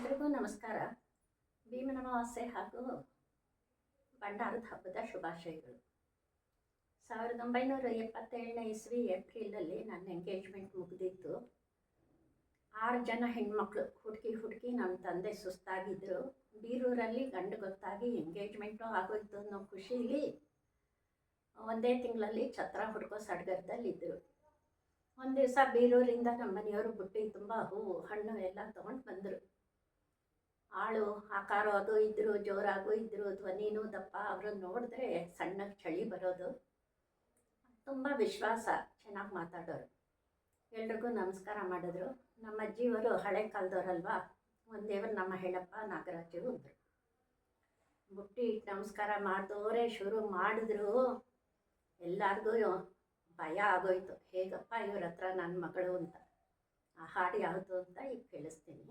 ಎಲ್ರಿಗೂ ನಮಸ್ಕಾರ. ಭೀಮನ ಅಮಾವಾಸ್ಯೆ ಹಾಗೂ ಭಂಡಾರದ ಹಬ್ಬದ ಶುಭಾಶಯಗಳು. 1977ನೇ ಇಸ್ವಿ ಏಪ್ರಿಲಲ್ಲಿ ನನ್ನ ಎಂಗೇಜ್ಮೆಂಟ್ ಮುಗಿದಿತ್ತು. 6 ಜನ ಹೆಣ್ಮಕ್ಳು ಹುಡುಕಿ ನನ್ನ ತಂದೆ ಸುಸ್ತಾಗಿದ್ದರು. ಬೀರೂರಲ್ಲಿ ಗಂಡು ಗೊತ್ತಾಗಿ ಎಂಗೇಜ್ಮೆಂಟು ಆಗೋಯ್ತು ಅನ್ನೋ ಖುಷೀಲಿ ಒಂದೇ ತಿಂಗಳಲ್ಲಿ ಛತ್ರ ಹುಡ್ಕೋ ಸಡಗರದಲ್ಲಿದ್ದರು. ಒಂದು ದಿವಸ ಬೀರೂರಿಂದ ನಮ್ಮ ಮನೆಯವರು ಬುಟ್ಟಿ ತುಂಬ ಹೂವು ಹಣ್ಣು ಎಲ್ಲ ತೊಗೊಂಡು ಬಂದರು. ಆಳು ಆಕಾರ ಅದು ಇದ್ದರು, ಜೋರಾಗೂ ಇದ್ದರು, ಧ್ವನಿನೂ ದಪ್ಪ. ಅವ್ರನ್ನ ನೋಡಿದ್ರೆ ಸಣ್ಣಗೆ ಚಳಿ ಬರೋದು. ತುಂಬ ವಿಶ್ವಾಸ, ಚೆನ್ನಾಗಿ ಮಾತಾಡೋರು. ಎಲ್ರಿಗೂ ನಮಸ್ಕಾರ ಮಾಡಿದ್ರು. ನಮ್ಮ ಅಜ್ಜಿಯವರು ಹಳೆ ಕಾಲದವ್ರಲ್ವಾ, ಒಂದು ದೇವರು ನಮ್ಮ ಹೇಳಪ್ಪ ನಾಗರಾಜು ಅಂದರು. ಬುಟ್ಟಿ ಇಟ್ಟು ನಮಸ್ಕಾರ ಮಾಡಿದವರೇ ಶುರು ಮಾಡಿದ್ರು. ಎಲ್ಲರಿಗೂ ಭಯ ಆಗೋಯ್ತು, ಹೇಗಪ್ಪ ಇವ್ರ ಹತ್ರ ನನ್ನ ಮಗಳು ಅಂತ. ಆ ಹಾಡು ಯಾವುದು ಅಂತ ಈಗ ಕೇಳಿಸ್ತೀನಿ.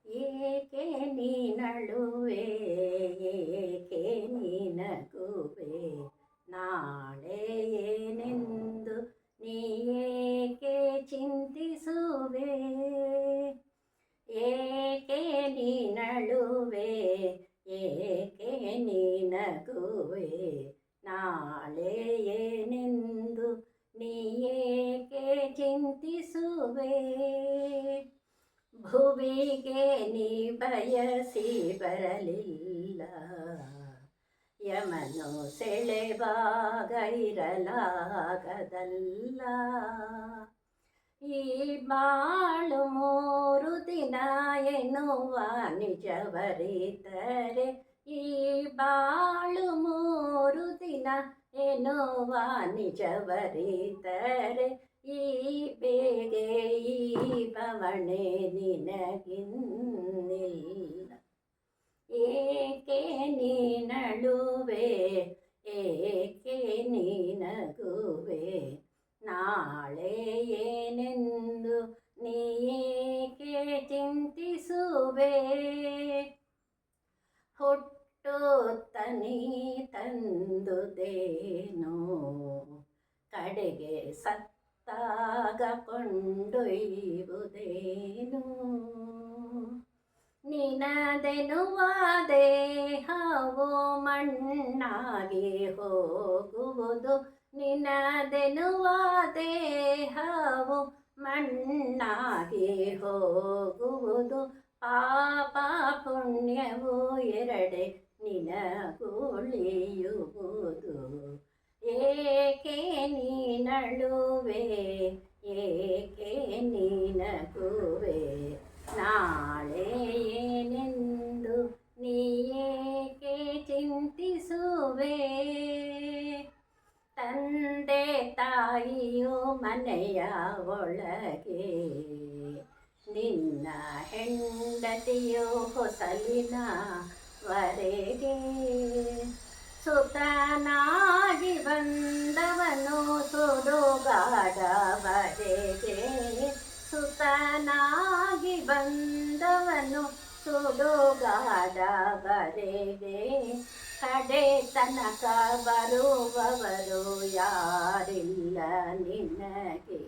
ಏಕೆ ನೀನಳುವೆ, ಏಕೆ ನೀನಗುವೆ, ನಾಳೆ ಏನೆಂದು ನೀ ಏಕೆ ಚಿಂತಿಸುವೆ, ಏಕೆ ನೀನಳುವೆ, ಏಕೆ ನೀನಗುವೆ, ನಾಳೆ ಏನೆಂದು ನೀ ಏಕೆ ಚಿಂತಿಸುವೆ, ಭುವಿಗೆ ನೀ ಬಯಸಿ ಬರಲಿಲ್ಲ, ಯಮನು ಸೆಳೆವಾಗ ಇರಲಾಗದಲ್ಲ, ಈ ಬಾಳು 3 ದಿನ ಎನ್ನುವ ನಿಜವರಿತರೆ, ಈ ಬಾಳು 3 ದಿನ ಎನ್ನುವ ನಿಜವರಿತರೆ, ಈ ಬೇಗೆ ಈ ಬವಣೆ ನಿನಗಿನ್ನಿಲ್ಲ, ಏಕೆ ನೀನಳುವೆ, ಏಕೆ ನೀನಗುವೆ, ನಾಳೆ ಏನೆಂದು ನೀ ಏಕೆ ಚಿಂತಿಸುವೆ, ಹುಟ್ಟುತ್ತನಿ ತಂದುದೇನು, ಕಡೆಗೆ ಸತ್ತಾಗ ಕೊಂಡೊಯ್ಯುವುದೇನು, ನಿನದೆನ್ನುವ ದೇಹವು ಮಣ್ಣಾಗಿ ಹೋಗುವುದು, ನಿನದೆನ್ನುವ ದೇಹವು ಮಣ್ಣಾಗಿ ಹೋಗುವುದು, ಪಾಪ ಪುಣ್ಯವು ಎರಡೆ ನಿನಗುಳಿಯುವುದು, ಏಕೆ ನೀನಳುವೆ, ಏಕೆ ನೀನಗುವೆ, ನಾಳೆ ಏನೆಂದು ನೀ ಏಕೆ ಚಿಂತಿಸುವೆ, ತಂದೆ ತಾಯಿಯು ಮನೆಯ ಒಳಗೆ, ನಿನ್ನ ಹೆಂಡತಿಯು ಹೊಸಲಿನ ವರೆಗೆ, ಸುತನಾಗಿ ಬಂದವನು ಸುಡುಗಾಡವರೆಗೆ, ಸುತನಾಗಿ ಬಂದವನು ಸುಡುಗಾಡವರೆಗೆ, ಕಡೆ ತನಕ ಬರುವವರು ಯಾರಿಲ್ಲ ನಿನಗೆ,